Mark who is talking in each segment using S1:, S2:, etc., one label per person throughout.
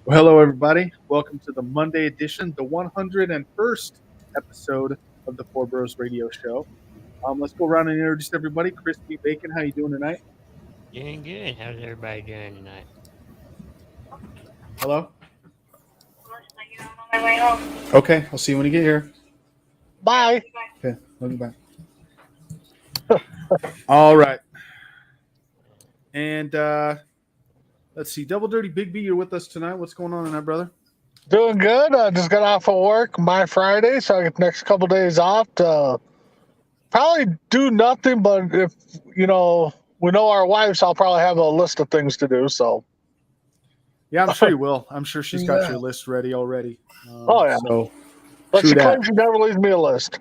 S1: Well, hello, everybody. Welcome to the Monday edition, the 101st episode of the Four Bros Radio Show. Let's go around and introduce everybody. Crispy Bacon, how you doing tonight?
S2: Doing good. How's everybody doing tonight?
S1: Hello?
S3: I'm on my way home.
S1: Okay, I'll see you when you get here.
S4: Bye.
S1: Okay, love you, bye. All right. And let's see. Double Dirty Big B, you're with us tonight. What's going on tonight, brother?
S4: Doing good. I just got off of work my Friday, so I get the next couple days off to probably do nothing. But if we know our wives, I'll probably have a list of things to do. So
S1: Yeah, I'm sure you will. I'm sure she's got your list ready already.
S4: Oh, yeah.
S1: So
S4: but
S1: true
S4: she
S1: that.
S4: claims she never leaves me a list.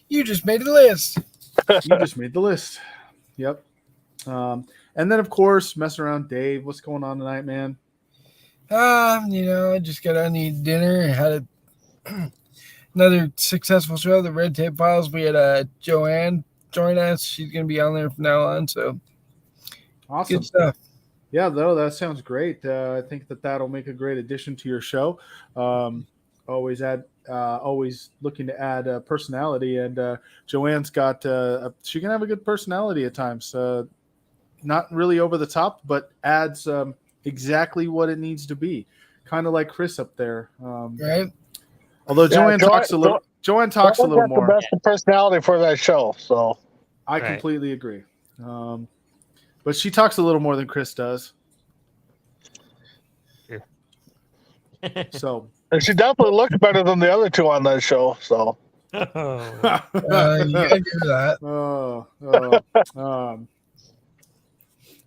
S5: You just made a list.
S1: You just made the list. Yep. And then, of course, messing around Dave. What's going on tonight, man?
S5: I just got on to eat dinner and had another successful show, the Red Tape Files. We had Joanne join us. She's going to be on there from now on, so
S1: Awesome.
S5: good stuff.
S1: Yeah, though, that sounds great. I think that'll make a great addition to your show. Always looking to add personality, and Joanne's got she can have a good personality at times. Not really over the top, but adds exactly what it needs to be. Kind of like Chris up there.
S5: Right?
S1: Although Joanne talks a little more.
S4: The best personality for that show. So
S1: I completely agree. But she talks a little more than Chris does.
S2: Sure.
S1: So.
S4: And she definitely looks better than the other two on that show. So.
S5: You gotta give her that.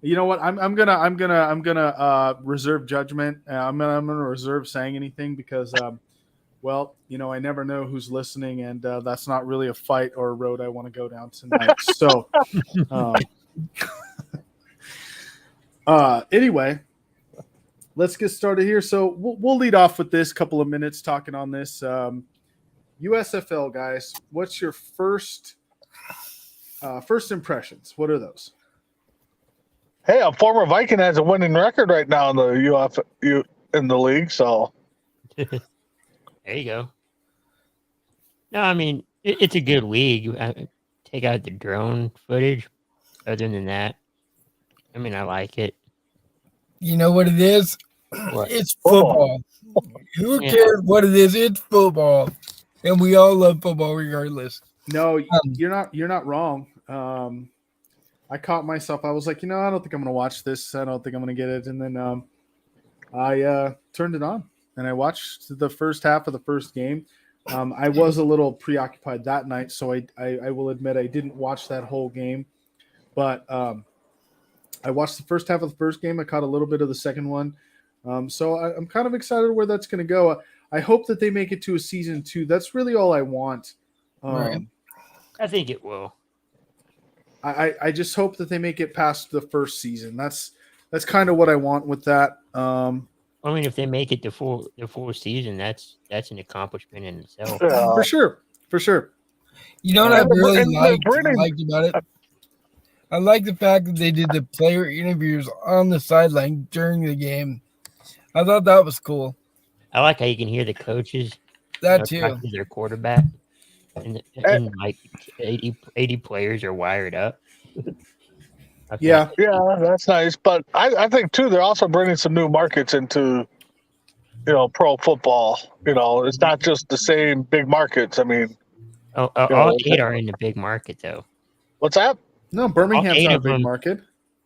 S1: You know what? I'm gonna reserve judgment. I'm gonna reserve saying anything because, I never know who's listening, and that's not really a fight or a road I want to go down tonight. So, anyway, let's get started here. So we'll lead off with this couple of minutes talking on this USFL, guys. What's your first impressions? What are those?
S4: Hey, a former Viking has a winning record right now in the in the league. So
S2: There you go. No, I mean it's a good league. Take out the drone footage. Other than that, I mean I like it.
S5: You know what it is?
S2: What?
S5: It's football. Who cares what it is? It's football. And we all love football regardless.
S1: No, you're not wrong. I caught myself. I was like, I don't think I'm going to watch this. I don't think I'm going to get it. And then I turned it on and I watched the first half of the first game. I was a little preoccupied that night, so I will admit I didn't watch that whole game. But I watched the first half of the first game. I caught a little bit of the second one. So I'm kind of excited where that's going to go. I hope that they make it to a season 2. That's really all I want.
S5: Right.
S2: I think it will.
S1: I just hope that they make it past the first season. That's kind of what I want with that.
S2: I mean, if they make it the full season, that's an accomplishment in itself.
S1: For sure.
S5: You know what I really liked about it? I like the fact that they did the player interviews on the sideline during the game. I thought that was cool.
S2: I like how you can hear the coaches.
S5: That too.
S2: Talk to their quarterback, and like 80 players are wired up.
S1: Yeah,
S4: that's nice. But I think too, they're also bringing some new markets into, pro football. It's not just the same big markets. I mean,
S2: all 8 are in the big market though.
S4: What's that?
S1: No, Birmingham's not a
S2: of
S1: big
S2: them-
S1: market.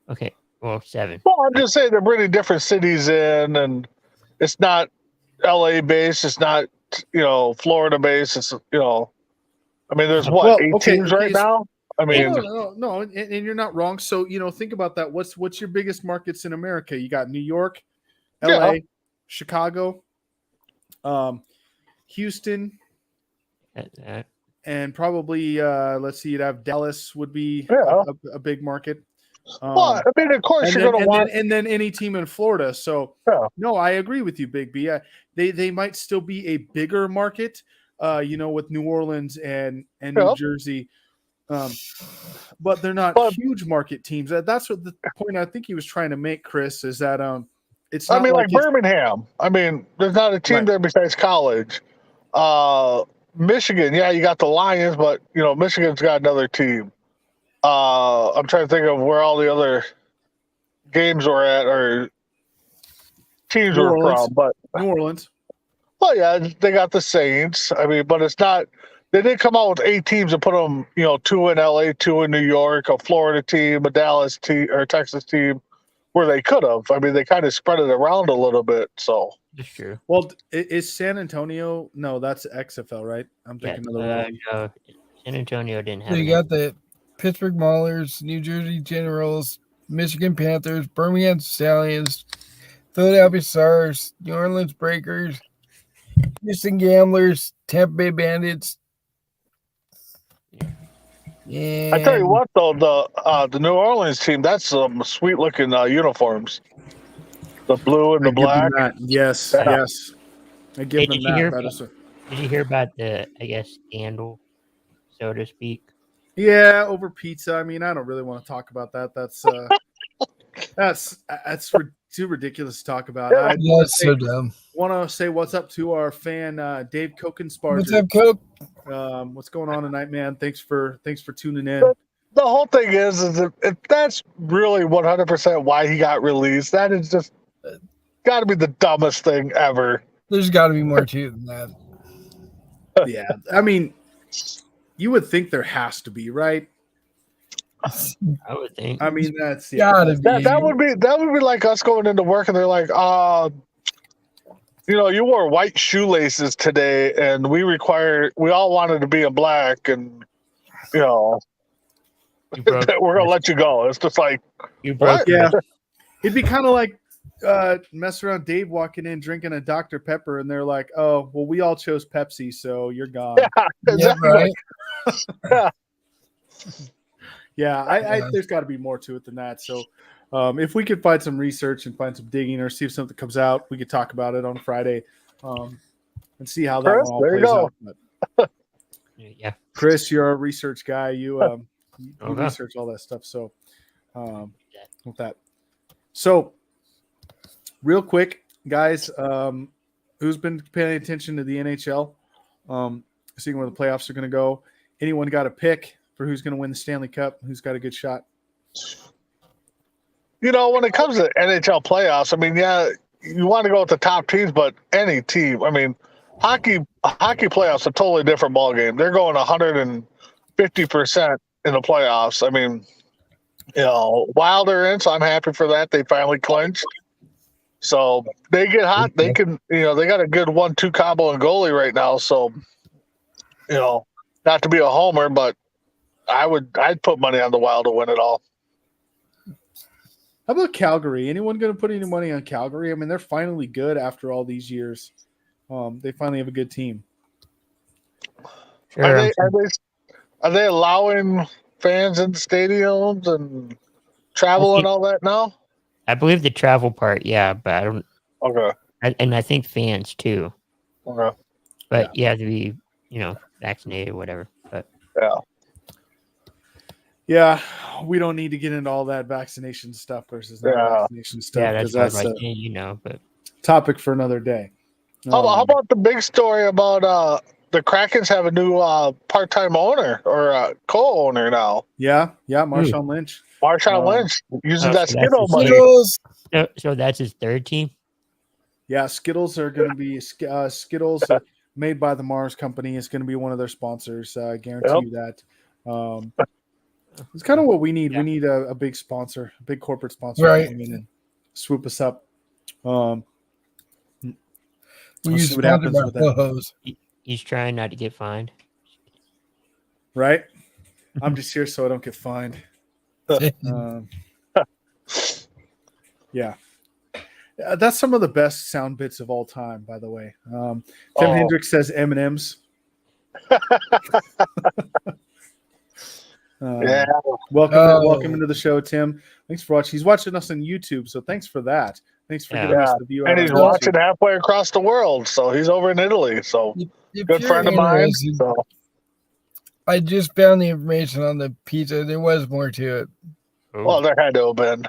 S2: Okay, well 7.
S4: Well, I'm just saying they're bringing different cities in, and it's not LA based. It's not Florida based. It's I mean, there's 8 teams right now. I mean,
S1: no, and you're not wrong. So think about that. What's your biggest markets in America? You got New York, LA, Chicago, Houston,
S2: That.
S1: and probably let's see, you'd have Dallas would be
S4: Yeah.
S1: a big market.
S4: Well, I mean, of course,
S1: and
S4: you're
S1: then,
S4: going to want.
S1: and then any team in Florida. So
S4: Yeah.
S1: no, I agree with you, Big B. They might still be a bigger market, with New Orleans and New
S4: Yeah.
S1: Jersey, but they're not
S4: But-
S1: huge market teams. That's what the point I think he was trying to make, Chris, is that it's
S4: I
S1: not
S4: mean, like
S1: it's-
S4: Birmingham. I mean, there's not a team
S1: Right.
S4: there besides college. Michigan, yeah, you got the Lions, but Michigan's got another team. I'm trying to think of where all the other games were at or teams
S1: New
S4: were
S1: Orleans.
S4: from. But
S1: New Orleans.
S4: well, yeah, they got the Saints. I mean, but it's not. They didn't come out with 8 teams and put them, 2 in LA, 2 in New York, a Florida team, a Dallas team, or a Texas team, where they could have. I mean, they kind of spread it around a little bit. So
S2: That's true.
S1: Well, is San Antonio? No, that's XFL, right? I'm
S2: Yeah,
S1: thinking of the wrong.
S2: no, San Antonio didn't
S5: So
S2: have.
S5: you
S2: it.
S5: got the Pittsburgh Maulers, New Jersey Generals, Michigan Panthers, Birmingham Stallions, Philadelphia Stars, New Orleans Breakers, Houston Gamblers, Tampa Bay Bandits. And
S4: I tell you what, though, the New Orleans team, that's some sweet looking uniforms. The blue and
S1: I
S4: the
S1: give them
S4: black.
S1: that. Yes,
S4: Yeah.
S1: yes. I give
S2: Hey,
S1: them
S2: did you hear
S1: that. That
S2: about-
S1: is
S2: Did you hear about the, I guess, scandal, so to speak?
S1: yeah, over pizza. I mean, I don't really want to talk about that. That's too ridiculous to talk about. I
S5: yeah, it's so dumb.
S1: want to say what's up to our fan Dave Kokensparger.
S5: What's up, Coke?
S1: What's going on tonight, man? Thanks for tuning in.
S4: The whole thing is if that's really 100% why he got released, that is just got to be the dumbest thing ever.
S5: There's got to be more to it than that.
S1: Yeah, I mean, you would think there has to be, right?
S2: I would think.
S1: I mean, that's
S5: Gotta be.
S4: That would be like us going into work and they're like, you wore white shoelaces today, and we all wanted to be in black, and
S2: You broke,
S4: we're gonna let you go. It's just like,
S2: you broke
S1: Yeah, it'd be kind of like mess around Dave walking in drinking a Dr. Pepper, and they're like, "Oh, well, we all chose Pepsi, so you're gone."
S4: yeah,
S5: Yeah,
S4: exactly.
S5: right.
S1: Yeah, I there's got to be more to it than that. So, if we could find some research and find some digging, or see if something comes out, we could talk about it on Friday, and see how that
S4: Chris,
S1: one all
S4: there you
S1: plays
S4: go.
S1: out. But,
S2: Yeah.
S1: Chris, you're a research guy. You
S2: Okay.
S1: research all that stuff. So, with that, so real quick, guys, who's been paying attention to the NHL? Seeing where the playoffs are going to go. Anyone got a pick for who's going to win the Stanley Cup? Who's got a good shot?
S4: When it comes to NHL playoffs, I mean, yeah, you want to go with the top teams, but any team. I mean, hockey playoffs are a totally different ballgame. They're going 150% in the playoffs. I mean, Wild are in, so I'm happy for that. They finally clinched. So they get hot. They can, they got a good 1-2 combo and goalie right now. So, not to be a homer, but I'd put money on the Wild to win it all.
S1: How about Calgary? Anyone going to put any money on Calgary? I mean, they're finally good after all these years. They finally have a good team.
S2: Sure.
S4: Are they allowing fans in stadiums and travel and all that now?
S2: I believe the travel part, yeah, but I don't.
S4: Okay.
S2: And I think fans too.
S4: Okay.
S2: But you have to be, vaccinated, whatever. But
S4: Yeah.
S1: Yeah, we don't need to get into all that vaccination stuff versus
S4: Yeah.
S1: non-vaccination stuff
S2: yeah,
S1: because
S2: that's
S1: that's
S2: like
S1: a
S2: but
S1: topic for another day.
S4: How
S1: Um,
S4: about the big story about the Krakens have a new part-time owner or co-owner now?
S1: yeah, Marshawn Lynch.
S4: Marshawn Lynch using
S2: Oh,
S4: that
S2: so that's
S4: Skittle
S2: his
S4: money.
S5: Skittles.
S2: so that's his third team.
S1: Yeah, Skittles are going to be Skittles made by the Mars Company is going to be one of their sponsors. I guarantee
S4: Yep.
S1: you that. It's kind of what we need.
S2: Yeah.
S1: We need a big sponsor, a big corporate sponsor
S5: Right.
S1: to come in and swoop us up. Um,
S5: We
S1: We'll
S5: use
S1: see what
S5: sponsored
S1: happens
S5: by
S1: with that.
S5: Ho-Hos.
S2: He's trying not to get fined.
S1: right? I'm just here so I don't get fined. Yeah. That's some of the best sound bits of all time, by the way. Tim
S4: Oh.
S1: Hendricks says M&M's.
S4: Yeah.
S1: Welcome into the show, Tim. Thanks for watching. He's watching us on YouTube, so thanks for that. Thanks for giving us the view.
S4: And
S1: out
S4: he's
S1: on YouTube.
S4: watching halfway across the world, so he's over in Italy. So
S5: If
S4: good
S5: you're
S4: friend of mine.
S5: interested,
S4: So
S5: I just found the information on the pizza. There was more to it.
S2: Oh,
S4: well, there had to have been.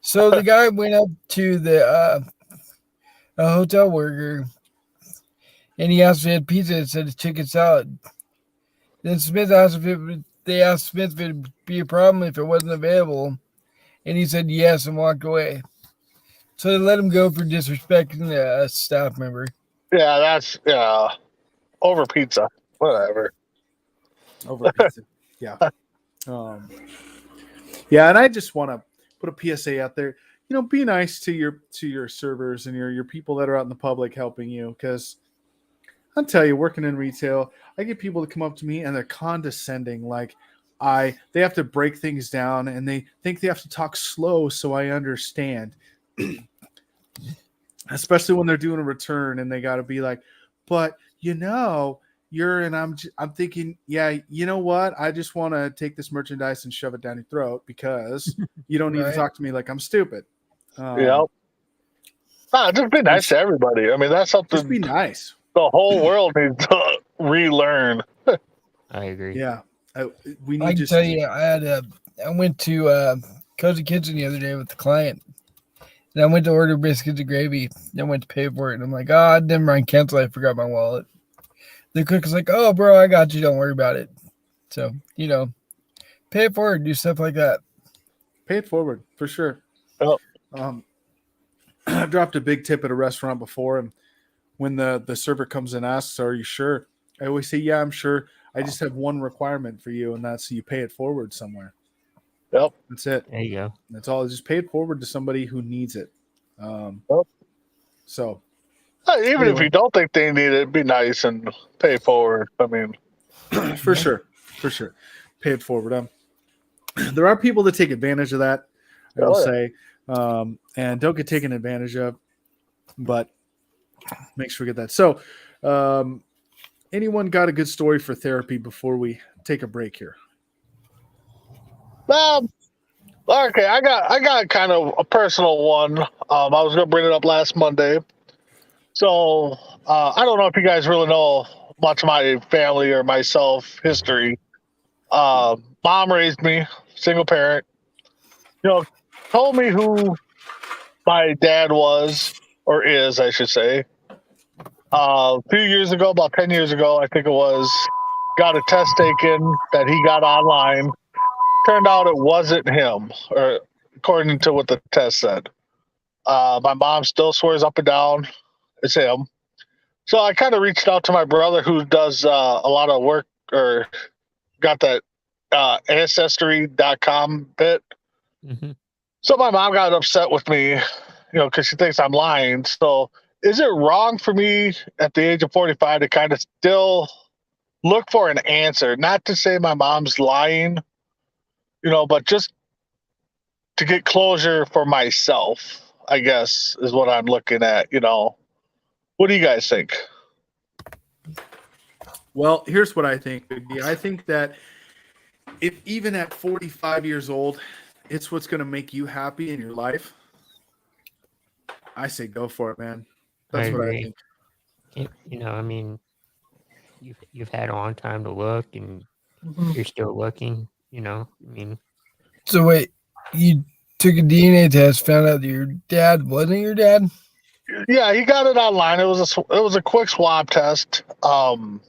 S5: So the guy went up to the a hotel worker, and he asked if he had pizza. It said chicken salad. Then Smith asked they asked Smith if it'd be a problem if it wasn't available, and he said yes and walked away. So they let him go for disrespecting a staff member.
S4: Yeah, that's over pizza. Whatever.
S1: Over pizza. Yeah. Yeah, and I just want to put a PSA out there. You know, be nice to your servers and your people that are out in the public helping you, because I'll tell you, working in retail, I get people to come up to me and they're condescending. Like they have to break things down and they think they have to talk slow so I understand. Especially when they're doing a return and they got to be like, but I'm thinking, yeah, you know what? I just want to take this merchandise and shove it down your throat because you don't need to
S5: Right.
S1: talk to me like I'm stupid.
S4: Just be nice to everybody. I mean, that's
S1: Just be
S4: something
S1: nice.
S4: the whole world needs to relearn.
S2: I agree.
S1: Yeah. We
S5: I
S1: need
S5: can tell you, I went to Cozy Kitchen the other day with the client, and I went to order biscuits and gravy. And I went to pay for it, and I'm like, oh, never mind, cancel. I forgot my wallet. The cook was like, oh, bro, I got you. Don't worry about it. So, pay it forward, do stuff like that.
S1: pay it forward for sure.
S4: Oh.
S1: I've dropped a big tip at a restaurant before, and when the server comes and asks, "Are you sure?" I always say, "Yeah, I'm sure. I just have one requirement for you, and that's you pay it forward somewhere."
S4: Yep.
S1: That's it.
S2: There you go.
S1: That's all. Just pay it forward to somebody who needs it. So
S4: Even if you don't think they need it, be nice and pay forward. I mean,
S1: for sure, pay it forward. There are people that take advantage of that. I will say, and don't get taken advantage of, but make sure we get that. So, anyone got a good story for therapy before we take a break here?
S4: Okay, I got kind of a personal one. I was gonna bring it up last Monday. So I don't know if you guys really know much of my family or myself history. Mom raised me, single parent. Told me who my dad was or is, I should say. A few years ago, about 10 years ago, I think it was, got a test taken that he got online. Turned out it wasn't him, or according to what the test said. My mom still swears up and down it's him. So I kind of reached out to my brother who does a lot of work, or got that ancestry.com bit.
S2: Mm-hmm.
S4: So my mom got upset with me, because she thinks I'm lying. So is it wrong for me at the age of 45 to kind of still look for an answer? Not to say my mom's lying, but just to get closure for myself, I guess, is what I'm looking at. What do you guys think?
S1: Well, here's what I think, Big D. I think that if even at 45 years old, it's what's going to make you happy in your life, I say go for it, man. That's what I think.
S2: I mean, you've had a long time to look, and you're still looking. I mean.
S5: So wait, you took a DNA test, found out that your dad wasn't your dad?
S4: Yeah, he got it online. It was a quick swab test, and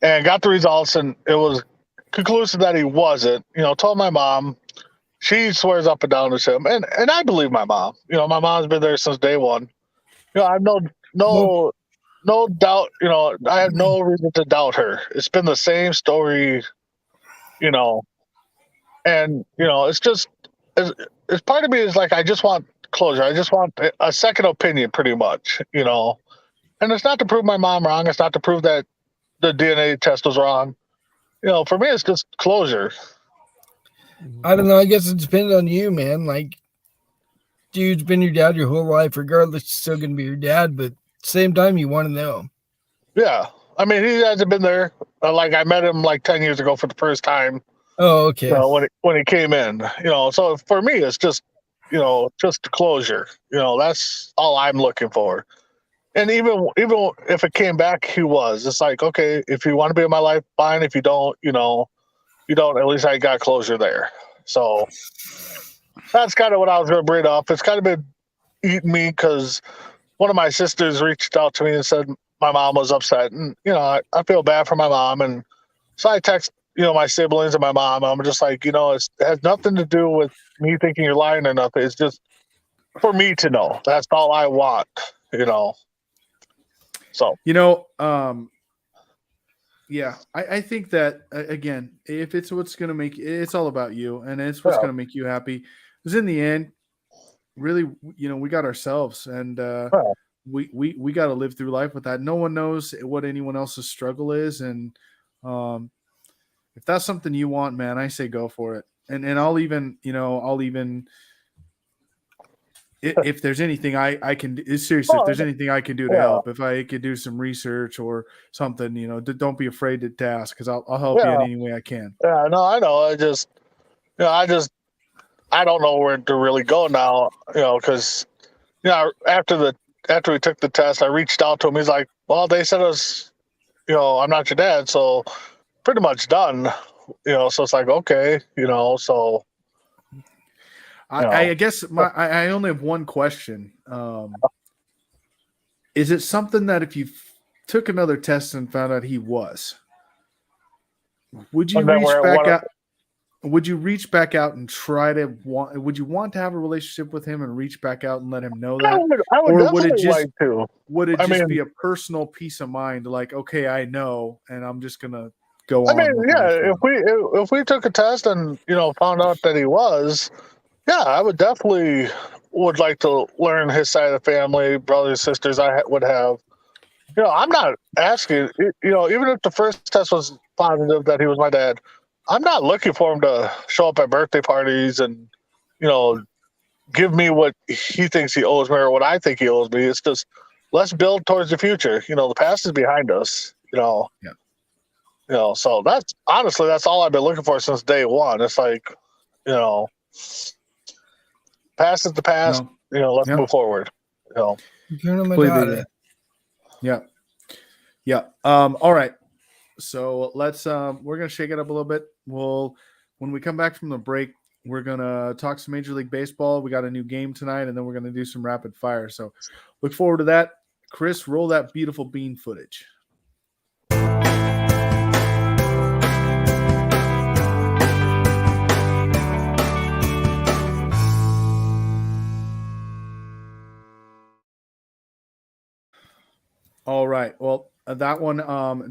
S4: got the results, and it was conclusive that he wasn't. Told my mom. She swears up and down it's him, and I believe my mom. My mom's been there since day one. I have no doubt. I have no reason to doubt her. It's been the same story, and it's just it's part of me is like I just want closure. I just want a second opinion, pretty much. And it's not to prove my mom wrong. It's not to prove that the DNA test was wrong. For me, it's just closure.
S5: I don't know. I guess it depends on you, man. Like, dude's been your dad your whole life. Regardless, he's still going to be your dad. But same time, you want to know.
S4: Yeah. I mean, he hasn't been there. Like, I met him like 10 years ago for the first time,
S5: Oh, okay.
S4: when he came in. So for me, it's just, just closure. That's all I'm looking for. And even if it came back, it's like, okay, if you want to be in my life, fine. If you don't, you don't, at least I got closure there. So that's kind of what I was going to bring up. It's kind of been eating me because one of my sisters reached out to me and said my mom was upset. And, I feel bad for my mom. And so I text, my siblings and my mom. I'm just like, it has nothing to do with me thinking you're lying or nothing. It's just for me to know. That's all I want, So,
S1: yeah, I think that again, if it's what's going to make it's all about you, and it's what's going to make you happy. Because in the end, really, we got ourselves, and we got to live through life with that. No one knows what anyone else's struggle is, and if that's something you want, man, I say go for it. And I'll even if there's anything I can do, seriously, if there's anything I can do to help, if I could do some research or something, don't be afraid to ask, because I'll help you in any way I can.
S4: Yeah, no, I know. I just, I don't know where to really go now, because, after we took the test, I reached out to him. He's like, well, they said I'm not your dad, so pretty much done, so it's like, okay, so.
S1: I guess I only have one question. Is it something that if you took another test and found out he was, would you reach back out? Would you reach back out and try to would you want to have a relationship with him and reach back out and let him know that?
S4: I would
S1: or
S4: would it just like to.
S1: Would it just be a personal peace of mind? Like, okay, I know, and I'm just going to go on.
S4: If we took a test and, found out that he was, yeah, I would definitely would like to learn his side of the family, brothers, sisters I would have. I'm not asking, even if the first test was positive that he was my dad, I'm not looking for him to show up at birthday parties and, give me what he thinks he owes me or what I think he owes me. It's just, let's build towards the future. The past is behind us,
S1: Yeah.
S4: So that's all I've been looking for since day one. It's like, past is the past.
S1: No.
S4: Let's move forward.
S1: Yeah. Yeah. All right. So let's we're gonna shake it up a little bit. When we come back from the break, we're gonna talk some Major League Baseball. We got a new game tonight, and then we're gonna do some rapid fire. So look forward to that. Chris, roll that beautiful bean footage. All right. Well, that one,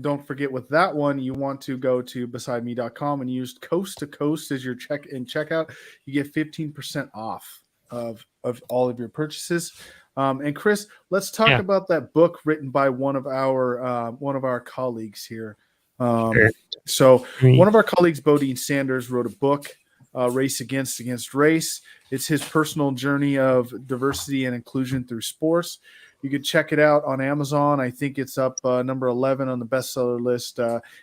S1: don't forget with that one, you want to go to besideme.com and use Coast to Coast as your checkout. You get 15% off of all of your purchases. And Chris, let's talk about that book written by one of our colleagues here. So one of our colleagues, Bodine Sanders, wrote a book, Race Against Race. It's his personal journey of diversity and inclusion through sports. You can check it out on Amazon. I think it's up number 11 on the bestseller list,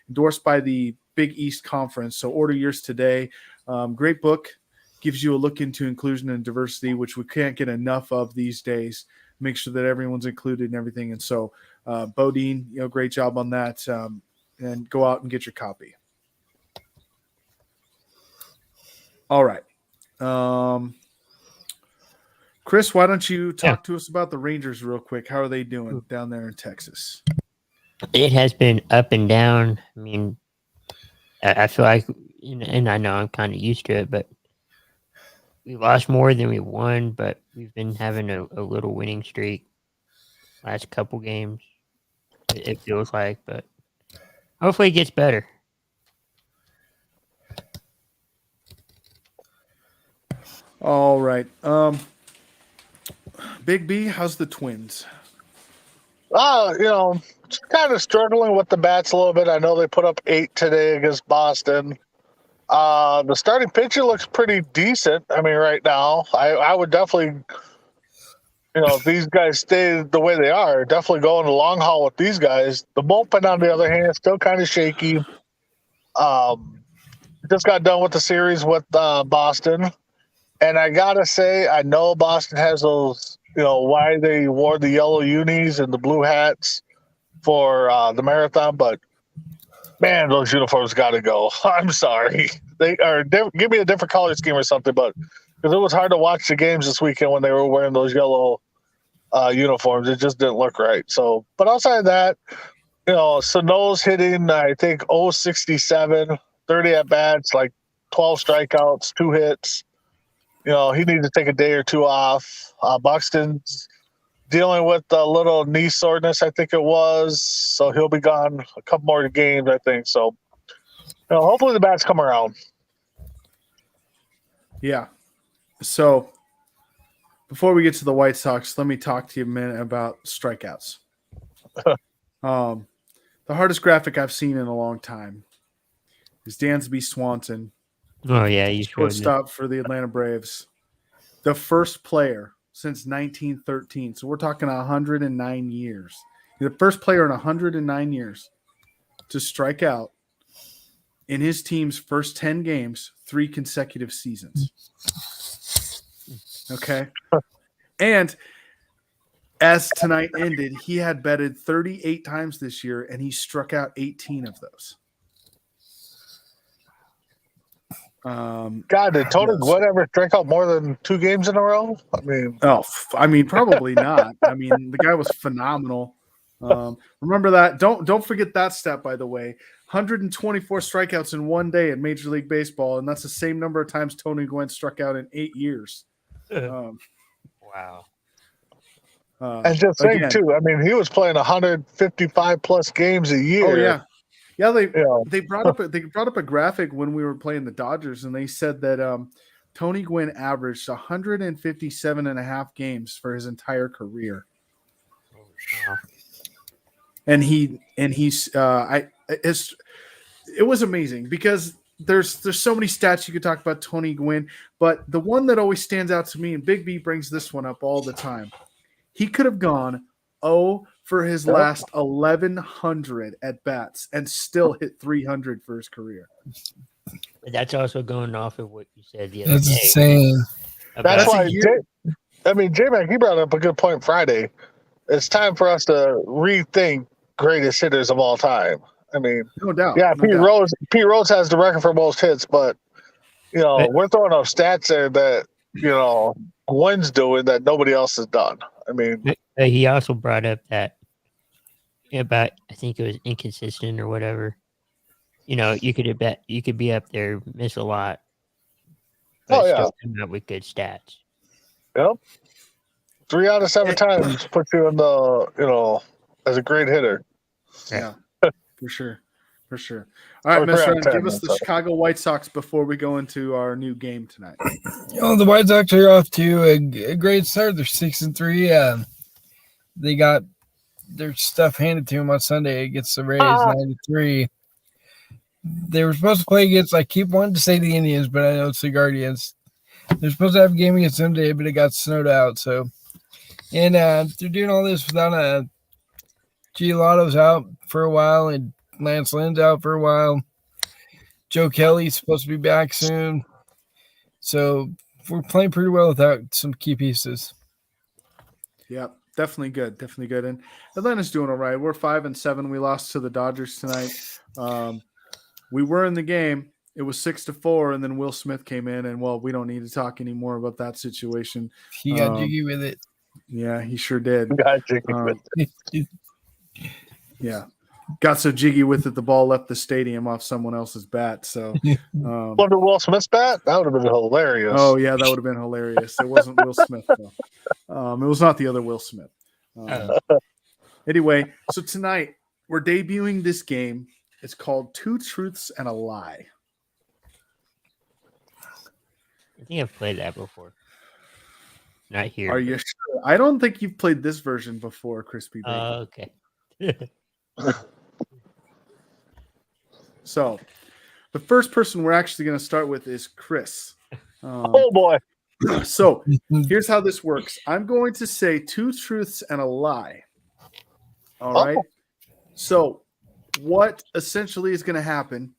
S1: endorsed by the Big East Conference. So order yours today. Great book. Gives you a look into inclusion and diversity, which we can't get enough of these days. Make sure that everyone's included and everything. And so, Bodine, great job on that. And go out and get your copy. All right. Chris, why don't you talk to us about the Rangers real quick? How are they doing down there in Texas?
S2: It has been up and down. I mean, I feel like, and I know I'm kind of used to it, but we lost more than we won, but we've been having a little winning streak last couple games, it feels like, but hopefully it gets better.
S1: All right. Big B, how's the Twins?
S4: Kind of struggling with the bats a little bit. I know they put up 8 today against Boston. The starting pitcher looks pretty decent. I mean, right now, I would definitely if these guys stay the way they are, definitely going the long haul with these guys. The bullpen, on the other hand, is still kind of shaky. Just got done with the series with Boston, and I gotta say, I know Boston has those, why they wore the yellow unis and the blue hats for the marathon, but man, those uniforms got to go. I'm sorry, give me a different color scheme or something, but because it was hard to watch the games this weekend when they were wearing those yellow uniforms, it just didn't look right. So, but outside of that, Sano's hitting, I think, 067, 30 at bats, like 12 strikeouts, 2 hits. He needs to take a day or 2 off. Buxton's dealing with a little knee soreness, I think it was. So he'll be gone a couple more games, I think. So, hopefully the bats come around.
S1: Yeah. So before we get to the White Sox, let me talk to you a minute about strikeouts. The hardest graphic I've seen in a long time is Dansby Swanson,
S2: Oh yeah, you showed me.
S1: shortstop for the Atlanta Braves. The first player since 1913. So we're talking 109 years. The first player in 109 years to strike out in his team's first 10 games, 3 consecutive seasons. Okay. And as tonight ended, he had betted 38 times this year, and he struck out 18 of those.
S4: God, did Tony Gwynn ever strike out more than 2 games in a row? I mean,
S1: Probably not. I mean, the guy was phenomenal. Remember that. Don't forget that stat, by the way. 124 strikeouts in one day in Major League Baseball, and that's the same number of times Tony Gwynn struck out in 8 years.
S2: Wow.
S4: And just think, too, I mean, he was playing 155 plus games a year.
S1: Oh yeah, yeah. They brought up a graphic when we were playing the Dodgers, and they said that Tony Gwynn averaged 157 and a half games for his entire career.
S2: Wow.
S1: And it was amazing because there's so many stats you could talk about Tony Gwynn, but the one that always stands out to me, and Big B brings this one up all the time, he could have gone 0 for his last 1,100 at bats and still hit 300 for his career.
S2: But that's also going off of what you said the other
S5: That's
S2: day.
S5: insane.
S4: That's
S2: about-
S4: why J-Mac, he brought up a good point Friday. It's time for us to rethink greatest hitters of all time. I mean,
S1: No doubt.
S4: yeah,
S1: no doubt.
S4: Pete Rose has the record for most hits, but we're throwing up stats there that Gwynn's doing that nobody else has done. I mean,
S2: he also brought up that about, I think it was inconsistent or whatever. You could be up there, miss a lot, but still come out with good stats.
S4: Yep. 3 out of 7 times puts you in the as a great hitter.
S1: Yeah, for sure. All right, Mr. Ryan, give us the Chicago White Sox before we go into our new game tonight.
S5: The White Sox are off to a great start. They're 6-3. They got their stuff handed to them on Sunday against the Rays, 9-3. They were supposed to play against, I keep wanting to say the Indians, but I know it's the Guardians. They're supposed to have a game against them today, but it got snowed out. So, and they're doing all this without Giolotto's out for a while, and Lance Lynn's out for a while. Joe Kelly's supposed to be back soon. So we're playing pretty well without some key pieces.
S1: Yeah, definitely good. And Atlanta's doing all right. We're 5-7. We lost to the Dodgers tonight. We were in the game. It was 6-4, and then Will Smith came in, and we don't need to talk anymore about that situation.
S5: He got jiggy with it.
S1: Yeah, he sure did.
S4: Got jiggy with
S5: it.
S1: Yeah. Got so jiggy with it, the ball left the stadium off someone else's bat. So,
S4: under Will Smith's bat, that would have been hilarious.
S1: Oh yeah, that would have been hilarious. It wasn't Will Smith though. It was not the other Will Smith. Anyway, so tonight we're debuting this game. It's called Two Truths and a Lie.
S2: I think I've played that before. Not here.
S1: Are you sure? I don't think you've played this version before, Crispy Bacon.
S2: Okay.
S1: So, the first person we're actually going to start with is Chris.
S4: Oh boy!
S1: So here's how this works. I'm going to say 2 truths and a lie. All right. So what essentially is going to happen,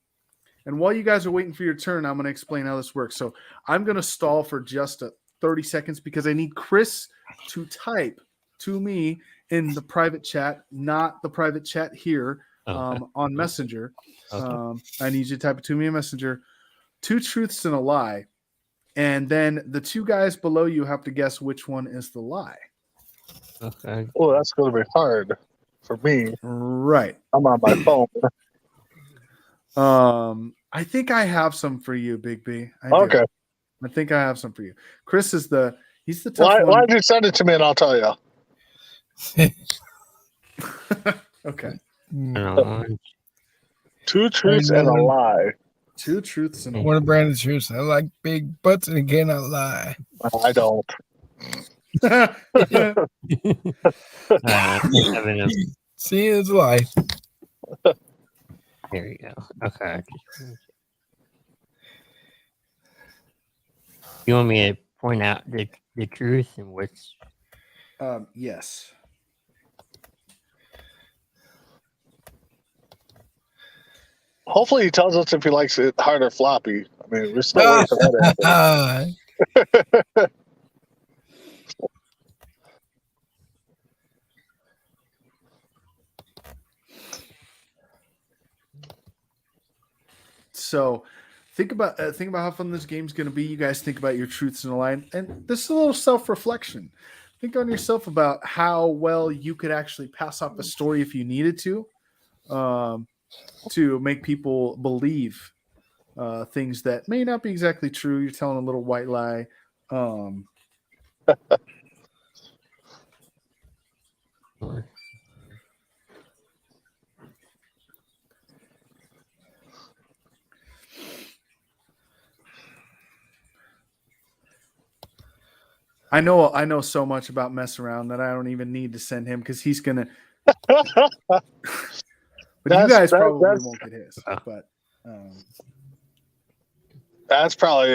S1: and while you guys are waiting for your turn, I'm going to explain how this works. So I'm going to stall for just 30 seconds because I need Chris to type to me in the private chat, not the private chat here on Messenger.
S2: Okay.
S1: I need you to type it to me in Messenger. 2 truths and a lie. And then the 2 guys below you have to guess which one is the lie.
S2: Okay.
S4: Oh, that's going to be hard for me.
S1: Right.
S4: I'm on my phone.
S1: I think I have some for you, Big B. I do.
S4: Okay.
S1: I think I have some for you. Chris is he's the tough
S4: Why
S1: one.
S4: don't you send it to me and I'll tell you?
S1: Okay.
S2: No,
S4: 2 truths and a lie.
S1: 2 truths and a
S5: One of Brandon's truths. I like big butts and cannot lie.
S4: I don't.
S1: lie.
S2: having a,
S5: See, it's a lie.
S2: there you go. Okay. You want me to point out the truth and what's
S1: Yes.
S4: Hopefully he tells us if he likes it hard or floppy. I mean, we're still waiting for that answer.
S1: So think about how fun this game's going to be. You guys think about your truths and a lie, and this is a little self-reflection. Think on yourself about how well you could actually pass off a story if you needed to make people believe things that may not be exactly true. You're telling a little white lie. I know so much about mess around that I don't even need to send him because he's gonna. But you guys probably won't get his. But
S4: That's probably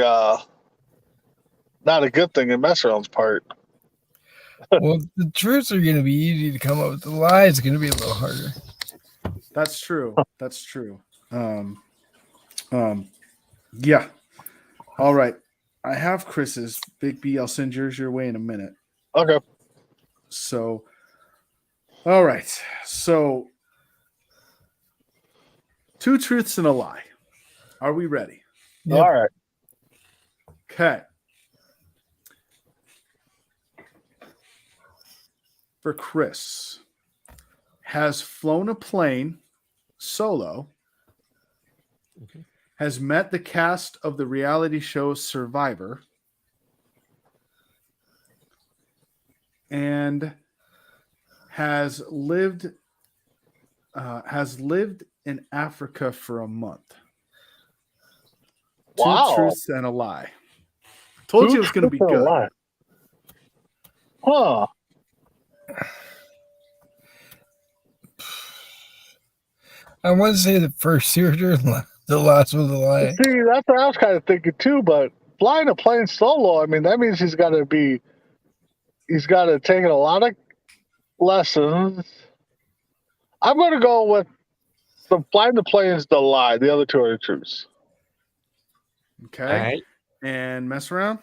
S4: not a good thing in mess around's part.
S5: Well, the truths are going to be easy to come up with. The lies are going to be a little harder.
S1: that's true. That's true. Yeah. All right. I have Chris's. Big B, I'll send yours your way in a minute.
S4: Okay.
S1: So, all right. So, 2 truths and a lie. Are we ready?
S5: Yep.
S4: All right.
S1: Okay. For Chris, has flown a plane solo,
S2: Okay.
S1: has met the cast of the reality show Survivor, and has lived in Africa for a month.
S4: Wow.
S1: 2 truths and a lie. Told you it was going to be
S4: Truths and a
S1: good.
S4: lie. Huh.
S5: I want to say the first shooter and the last was a lie.
S4: See, that's what I was kind of thinking too, but flying a plane solo, I mean, that means he's got to take a lot of lessons. I'm going to go with the flying the plane is the lie. The other 2 are the truths.
S1: Okay.
S2: All right.
S1: And mess around.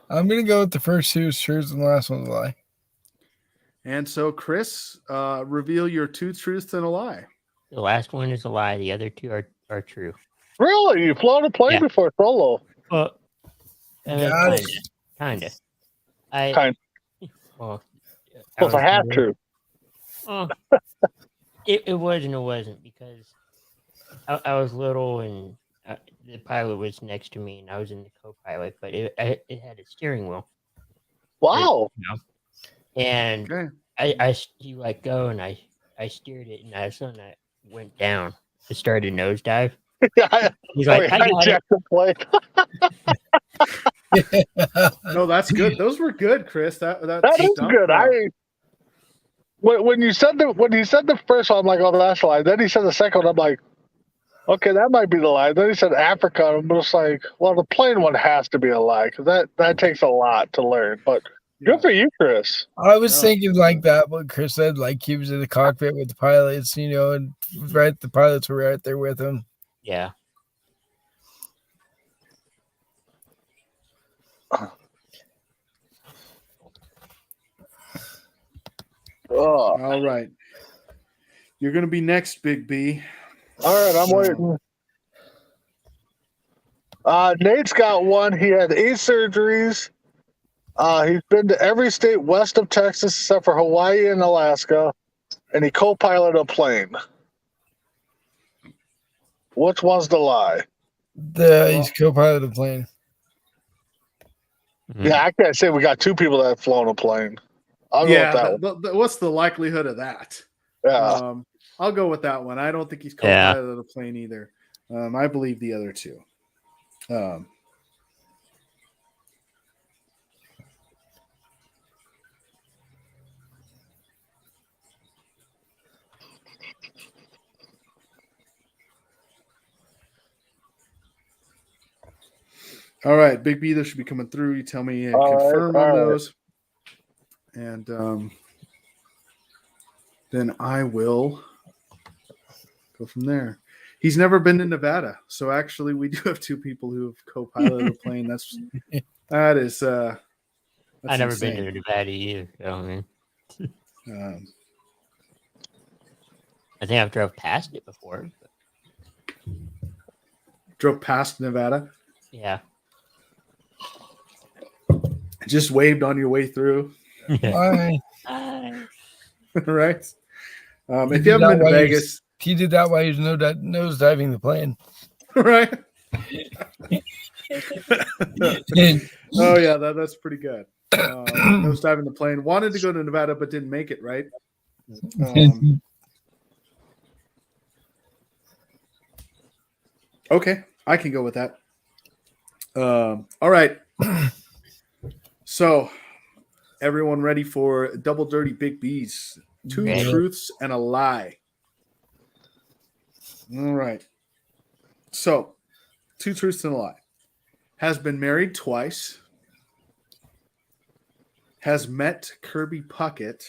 S5: I'm going to go with the first 2 truths and the last one's a lie.
S1: And so, Chris, reveal your 2 truths and a lie.
S2: The last one is a lie. The other 2 are true.
S4: Really? You flown a plane
S2: Yeah.
S4: before solo?
S2: Well,
S5: Got it.
S2: Kinda. Well,
S4: Well, if I have to.
S2: Well, it was and it wasn't because I was little and the pilot was next to me and I was in the co-pilot, but it had a steering wheel.
S4: Wow.
S2: And
S1: Okay.
S2: he let go and I steered it and all of a sudden I went down. I started nosedive.
S4: Yeah,
S2: He's like, I got it.
S4: hijacked the plane.
S1: No, that's good. Those were good, Chris. That
S4: That is
S1: stumped
S4: good.
S1: well.
S4: When he said the first one, I'm like, oh, that's a lie. Then he said the second one, I'm like, Okay, that might be the lie. Then he said Africa. I'm just like, well, the plane one has to be a lie because that takes a lot to learn. But
S1: Yeah.
S4: good for you, Chris.
S5: I was
S1: No.
S5: thinking like that, what Chris said, like he was in the cockpit with the pilots, you know, and right, the pilots were right there with him.
S2: Yeah.
S4: Oh,
S1: All right. You're going to be next, Big B.
S4: all right, I'm waiting. Nate's got one. He had 8 surgeries. He's been to every state west of Texas except for Hawaii and Alaska, and he co-piloted a plane. Which one's the lie?
S5: He's co-pilot of the plane.
S2: Mhm.
S4: Yeah, I can't say we got 2 people that have flown a plane. I'll go with that one.
S1: What's the likelihood of that?
S4: Yeah.
S1: I'll go with that one. I don't think he's
S2: Yeah.
S1: co-piloted a plane either. I believe the other 2. All right, Big B, those should be coming through. You tell me and
S4: All right,
S1: confirm
S4: all
S1: on
S4: right.
S1: those. And then I will go from there. He's never been to Nevada, so actually we do have 2 people who have co-piloted a plane. That is that's
S2: I've never
S1: insane.
S2: been to Nevada either. So, I mean, I think I've drove past it before. But
S1: Drove past Nevada,
S2: yeah.
S1: just waved on your way through,
S5: Why?
S1: right? If
S5: did
S1: you haven't
S5: that
S1: been to
S5: while he was-
S1: Vegas,
S5: He did that while he was nose diving the plane.
S1: right?
S5: And
S1: Oh yeah, that's pretty good. Nose diving the plane. Wanted to go to Nevada, but didn't make it. Right. Okay, I can go with that. All right. So, everyone ready for Double Dirty Big B's? 2
S2: Ready.
S1: truths and a lie. All right. So, 2 truths and a lie. Has been married twice. Has met Kirby Puckett.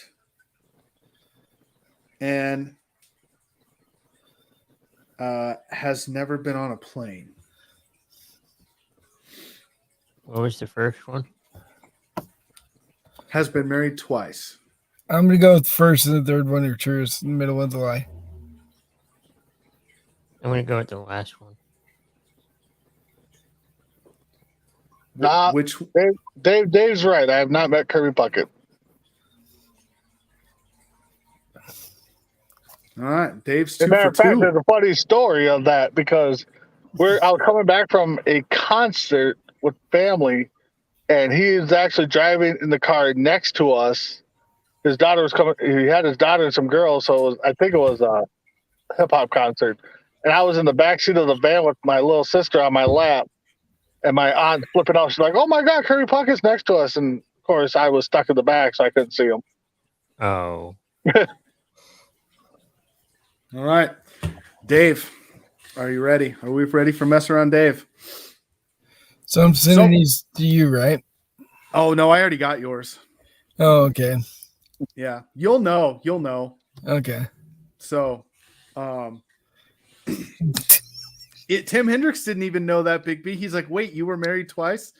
S1: And has never been on a plane.
S2: What was the first one?
S1: Has been married twice.
S5: I'm gonna go with the first and the third one are true. The middle one's a lie.
S2: I'm going to go with the last one.
S4: Nah.
S1: Which
S4: Dave's right. I have not met Kirby Puckett.
S1: all right, Dave's
S4: As
S1: 2
S4: a matter
S1: for
S4: of fact,
S1: 2.
S4: there's a funny story of that because I was coming back from a concert with family, and he is actually driving in the car next to us. His daughter was coming. He had his daughter and some girls, so I think it was a hip hop concert. And I was in the back seat of the van with my little sister on my lap, and my aunt flipping out. She's like, "Oh my God, Kirby Puckett's next to us!" And of course, I was stuck in the back, so I couldn't see him.
S2: Oh.
S1: All right, Dave, are you ready? Are we ready for Mess Around Dave?
S5: So I'm sending these to you, right?
S1: Oh no, I already got yours.
S5: Oh, okay.
S1: Yeah, you'll know.
S5: Okay.
S1: So, Tim Hendricks didn't even know that, Big B. He's like, "Wait, you were married twice?"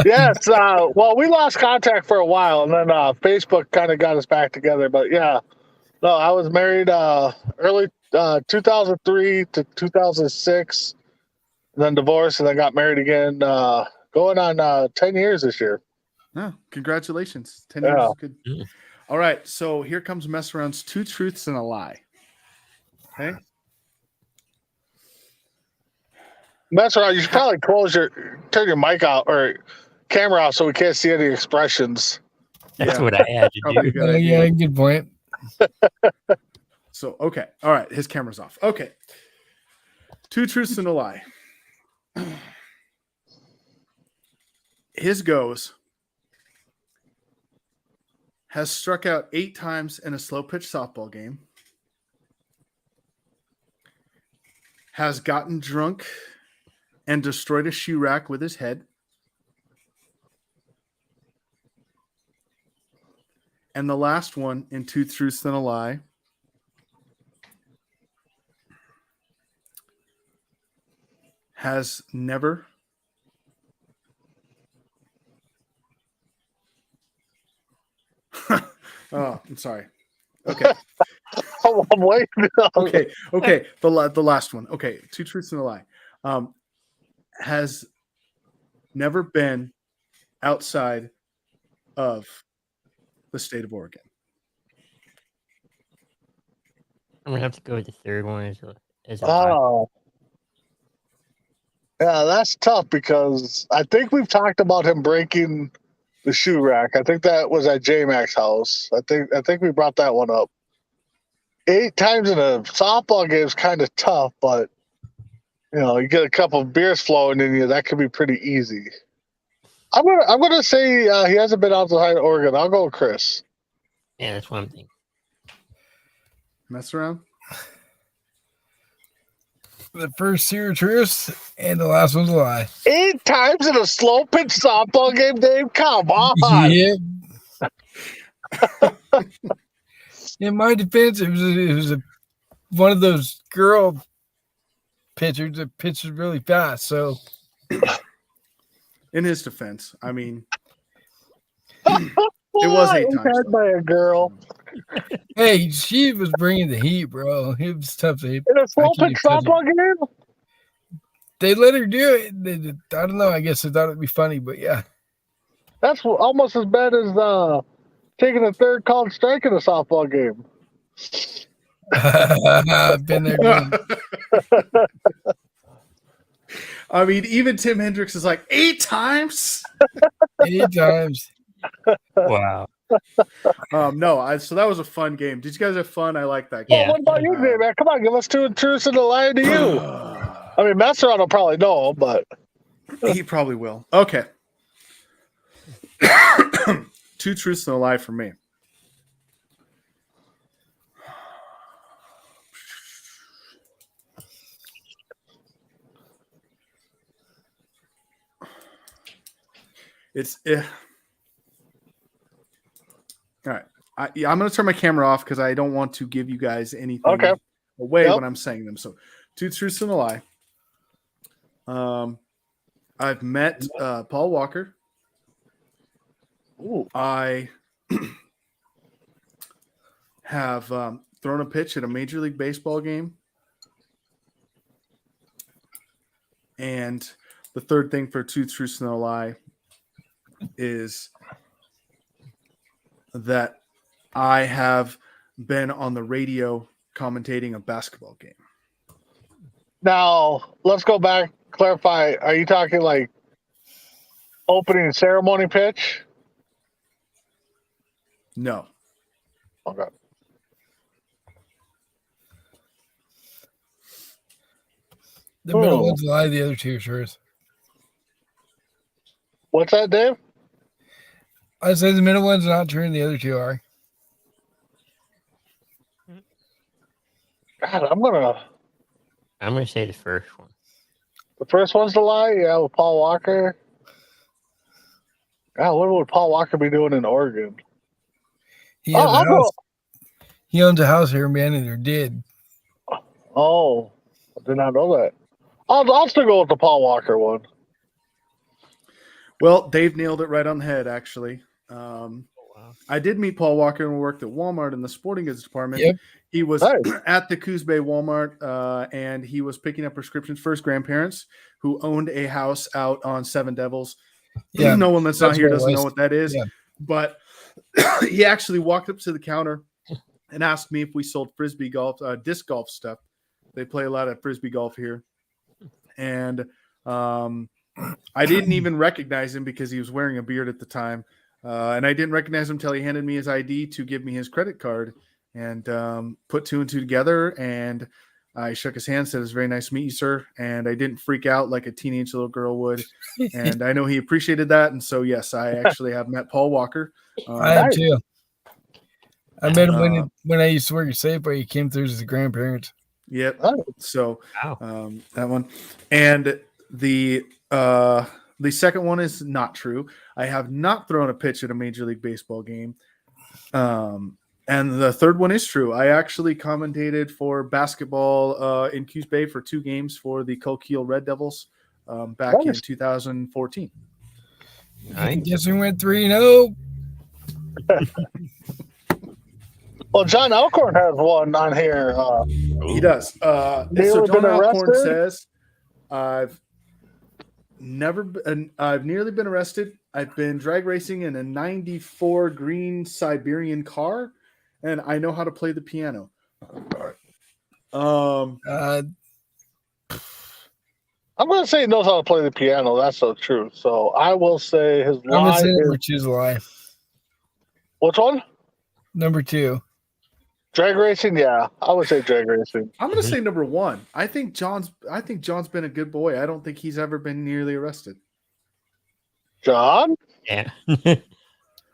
S4: Yes. Well, we lost contact for a while, and then Facebook kind of got us back together. But yeah, no, I was married early 2003 to 2006, and then divorced, and then got married again. Going on 10 years this year.
S1: Oh, congratulations. 10 years
S4: Yeah.
S1: is good.
S2: Yeah.
S1: All right, so here comes Mess Around's 2 truths and a lie. Okay.
S4: Mess around. You should probably turn your mic out or camera out so we can't see any expressions.
S2: That's
S1: Yeah.
S2: what I had to
S1: Probably a
S2: do.
S1: good idea.
S5: Yeah, good point.
S1: So, okay. All right. His camera's off. Okay. 2 truths and a lie. His goes has struck out 8 times in a slow pitch softball game. has gotten drunk and destroyed a shoe rack with his head. And the last one, in Two Truths and a Lie, has never oh, I'm sorry. Okay.
S4: Oh, I'm waiting.
S1: Okay. The last one. Okay. Two Truths and a Lie. Has never been outside of the state of Oregon.
S2: I'm gonna have to go with the third one as a
S4: Oh. Yeah, that's tough because I think we've talked about him breaking the shoe rack. I think that was at J-Mac's house. I think we brought that one up. 8 times in a softball game is kind of tough, but you get a couple of beers flowing in you, that could be pretty easy. I'm gonna say he hasn't been outside of Oregon. I'll go with Chris.
S2: Yeah, that's what I'm thinking.
S1: Mess around.
S5: The first 2 are truths, and the last one's a lie.
S4: 8 times in a slow pitch softball game, Dave? Come on.
S5: Yeah. In my defense, it was one of those girl pitchers that pitches really fast. So,
S1: In his defense, I mean, it was 8 times.
S4: Had by a girl.
S5: hey, she was bringing the heat, bro. It was tough.
S4: In a slow pitch softball game?
S5: They let her do it. I don't know. I guess they thought it'd be funny, but yeah.
S4: That's almost as bad as taking a third called strike in a softball game.
S5: I've been there. Done.
S1: I mean, even Tim Hendricks is like 8 times.
S5: 8 times.
S2: Wow.
S1: No, so that was a fun game. Did you guys have fun? I like that game.
S2: Yeah.
S4: What about you, Dave, man? Come on, give us 2 truths and a lie to you. I mean, Messeron will probably know, but
S1: He probably will. Okay. 2 truths and a lie for me. All right. I'm going to turn my camera off because I don't want to give you guys anything
S4: Okay.
S1: away
S4: Yep.
S1: when I'm saying them. So, 2 truths and a lie. I've met Paul Walker.
S4: ooh,
S1: I have thrown a pitch at a Major League Baseball game. And the third thing for 2 truths and a lie is that I have been on the radio commentating a basketball game.
S4: now let's go back. Clarify. Are you talking like opening ceremony pitch?
S1: No.
S4: Okay.
S5: The middle
S4: Oh.
S5: one's a lie. The other 2 are truths.
S4: What's that, Dave?
S5: I said the middle one's not true, and the other 2 are.
S4: God, I'm gonna
S2: say the first one.
S4: the first one's the lie, yeah, with Paul Walker. God, what would Paul Walker be doing in Oregon?
S5: He, has a
S4: I'll
S5: house. He owns a house here in Bannon, or did.
S4: Oh, I did not know that. I'll still go with the Paul Walker one.
S1: Well, Dave nailed it right on the head, actually.
S2: Wow.
S1: I did meet Paul Walker and we worked at Walmart in the sporting goods department.
S5: Yep.
S1: He was
S4: Nice.
S1: at the Coos Bay Walmart, and he was picking up prescriptions for his grandparents who owned a house out on Seven Devils.
S5: Yeah.
S1: No one that's not
S5: That's
S1: here
S5: what it
S1: doesn't know
S5: was.
S1: what that is.
S5: Yeah.
S1: But he actually walked up to the counter and asked me if we sold frisbee golf, disc golf stuff. They play a lot of frisbee golf here. And I didn't even recognize him because he was wearing a beard at the time. And I didn't recognize him until he handed me his ID to give me his credit card and put 2 and 2 together. And I shook his hand, said, "It was very nice to meet you, sir." And I didn't freak out like a teenage little girl would. And I know he appreciated that. And so, yes, I actually have met Paul Walker.
S5: I have too. I met him
S1: Uh,
S5: when I used to work at Safeway. He came through as his grandparents.
S1: Yep.
S4: Oh.
S1: So
S2: Wow.
S1: that one, and the second one is not true. I have not thrown a pitch at a Major League Baseball game. And the third one is true. I actually commentated for basketball in Coos Bay for 2 games for the Coquille Red Devils back in
S4: Nice.
S1: 2014.
S2: Nice.
S5: Guess we went 3-0.
S4: Well, John Alcorn has one on here.
S1: He does. So
S4: Nearly
S1: John
S4: been
S1: Alcorn
S4: arrested?
S1: says, I've nearly been arrested. I've been drag racing in a 94 green Siberian car, and I know how to play the piano.
S4: I'm going to say he knows how to play the piano. That's so true. So I will say his
S5: I'm gonna
S4: lie
S5: say
S4: is
S5: number 2's a lie.
S4: which one?
S5: Number 2.
S4: Drag racing? Yeah, I would say drag racing.
S1: I'm going to say number 1. I think John's been a good boy. I don't think he's ever been nearly arrested.
S4: John?
S2: Yeah.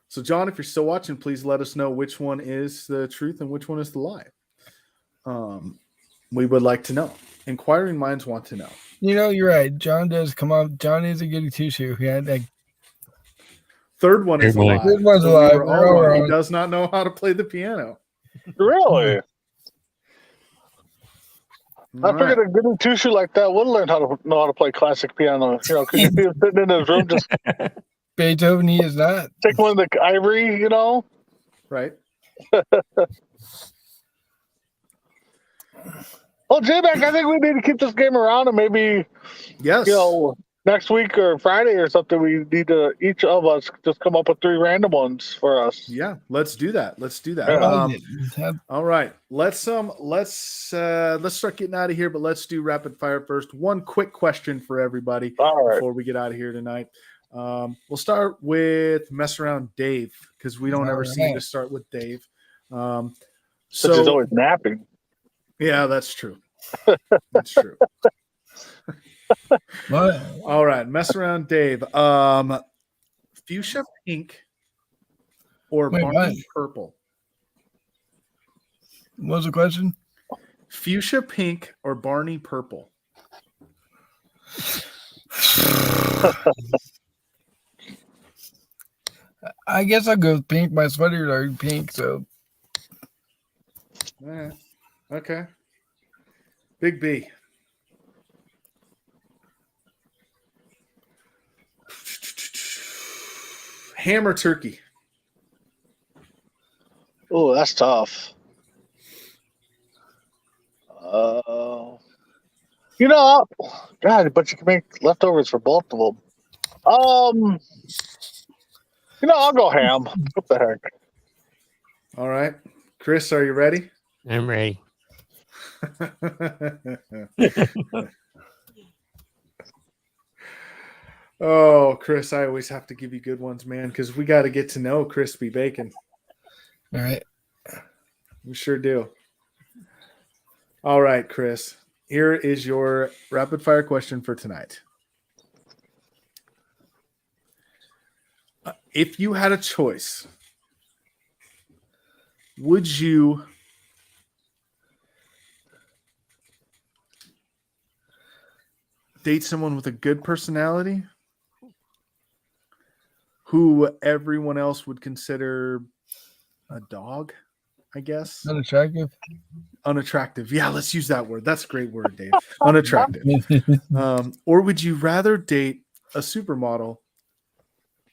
S1: So, John, if you're still watching, please let us know which one is the truth and which one is the lie. We would like to know. Inquiring minds want to know.
S5: You know, you're right. John does come up. John is a goody two shoe. He had that.
S1: Third one is a
S2: Third one.
S1: lie.
S5: Third one's a
S1: So
S5: lie.
S1: we were all
S5: We're all
S1: wrong. He
S5: wrong.
S1: does not know how to play the piano.
S4: Really? I
S1: All
S4: figured
S1: right.
S4: a good two-shoe like that would learn how to know how to play classic piano. You know, because you see him sitting in his room, just
S5: Beethoven, he is not.
S4: take one of the ivory, you know?
S1: Right.
S4: Well, J-Mac, I think we need to keep this game around, and maybe,
S1: Yes.
S4: you know, next week or Friday or something, we need to, each of us, just come up with 3 random ones for us.
S1: Yeah. Let's do that. Let's do that.
S4: Yeah.
S1: All right. Let's start getting out of here, but let's do rapid fire first. One quick question for everybody
S4: All right.
S1: before we get out of here tonight. We'll start with Mess Around Dave, because we don't
S5: All
S1: ever seem
S5: right.
S1: to start with Dave.
S4: Since he's always napping.
S1: Yeah, that's true. That's true.
S5: What?
S1: All right, Mess Around Dave. Fuchsia pink or
S5: Wait,
S1: Barney
S5: what?
S1: purple?
S5: What was the question?
S1: Fuchsia pink or Barney purple?
S5: I guess I'll go with pink. My sweater's already pink, so
S1: Okay. Big B. Ham or turkey?
S4: Oh, that's tough. You know, God, but you can make leftovers for both of them. You know, I'll go ham. What the heck?
S1: All right. Chris, are you ready?
S2: I'm ready.
S1: Oh, Chris, I always have to give you good ones, man, because we got to get to know Crispy Bacon.
S5: all right.
S1: We sure do. All right, Chris. Here is your rapid fire question for tonight. If you had a choice, would you date someone with a good personality who everyone else would consider a dog, I guess?
S5: Unattractive.
S1: Unattractive. Yeah, let's use that word. That's a great word, Dave. Unattractive. Or would you rather date a supermodel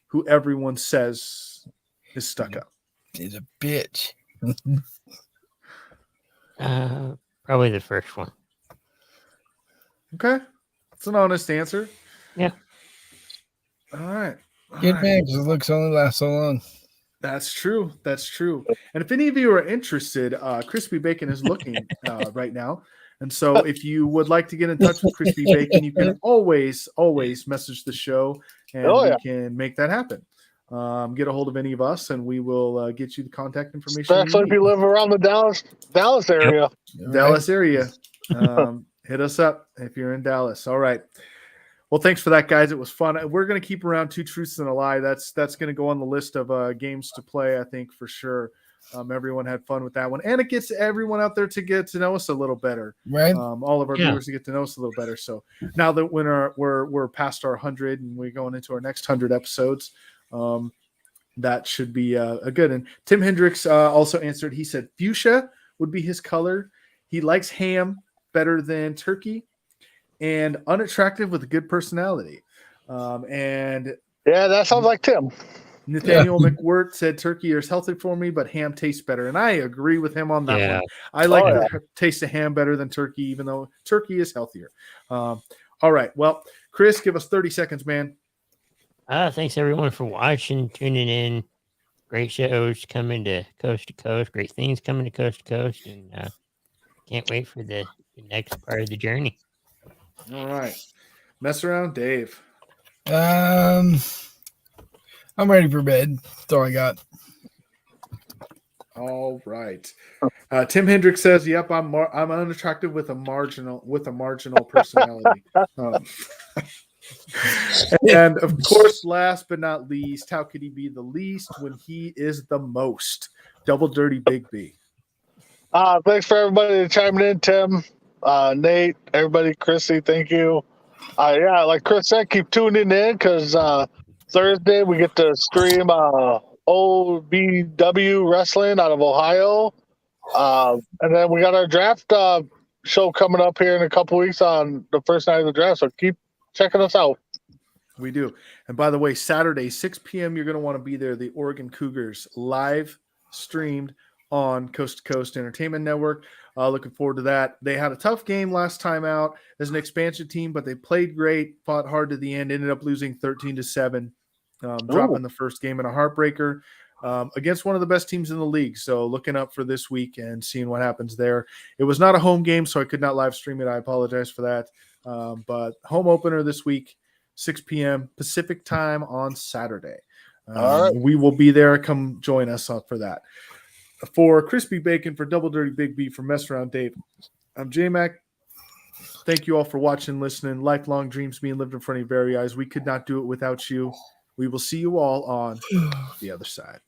S1: who everyone says is stuck up?
S5: He's a bitch.
S2: Probably the first one.
S1: Okay. It's an honest answer.
S2: Yeah.
S1: All right. All
S5: Get
S1: right.
S5: mad because the looks only last so long.
S1: That's true. That's true. And if any of you are interested, Crispy Bacon is looking right now. And so if you would like to get in touch with Crispy Bacon, you can always message the show and
S4: Oh, yeah.
S1: we can make that happen. Get a hold of any of us and we will get you the contact information.
S4: Especially if you live around the Dallas area.
S1: Dallas area. Hit us up if you're in Dallas. All right. Well, thanks for that, guys. It was fun. We're going to keep around 2 truths and a lie. That's going to go on the list of games to play, I think, for sure. Everyone had fun with that one, and it gets everyone out there to get to know us a little better.
S5: Right.
S1: All of our viewers to get to know us a little better. So now that when we're past our 100 and we're going into our next 100 episodes, that should be a good. And Tim Hendricks also answered. He said fuchsia would be his color. He likes ham better than turkey, and unattractive with a good personality. And
S4: Yeah, that sounds like Tim.
S1: Nathaniel McWirt said turkey is healthy for me, but ham tastes better. And I agree with him on that
S2: Yeah.
S1: one. I like
S4: Oh,
S1: the taste of ham better than turkey, even though turkey is healthier. All right. Well, Chris, give us 30 seconds, man.
S2: Thanks everyone for watching, tuning in. Great shows coming to coast. Great things coming to coast, and can't wait for the next part of the journey.
S1: All right. Mess around, Dave.
S5: I'm ready for bed. That's all I got.
S1: All right. Tim Hendricks says, "Yep, I'm unattractive with a marginal personality." And of course, last but not least, how could he be the least when he is the most? Double Dirty Big B.
S4: Thanks for everybody chiming in, Tim, Nate, everybody, Chrissy, thank you. Yeah, like Chris said, keep tuning in because Thursday we get to stream OVW Wrestling out of Ohio. And then we got our draft show coming up here in a couple weeks on the first night of the draft. So keep checking us out.
S1: We do. And by the way, Saturday, 6 p.m., you're going to want to be there. The Oregon Cougars live streamed on Coast to Coast Entertainment Network. Looking forward to that. They had a tough game last time out as an expansion team, but they played great, fought hard to the end, ended up losing 13-7, dropping the first game in a heartbreaker against one of the best teams in the league. So looking up for this week and seeing what happens there. It was not a home game, so I could not live stream it. I apologize for that. But home opener this week, 6 p.m. Pacific time on Saturday.
S4: All right.
S1: We will be there. Come join us for that. For Crispy Bacon, for Double Dirty Big B, for Mess Around Dave, I'm J-Mac. Thank you all for watching, listening. Lifelong dreams being lived in front of your very eyes. We could not do it without you. We will see you all on the other side.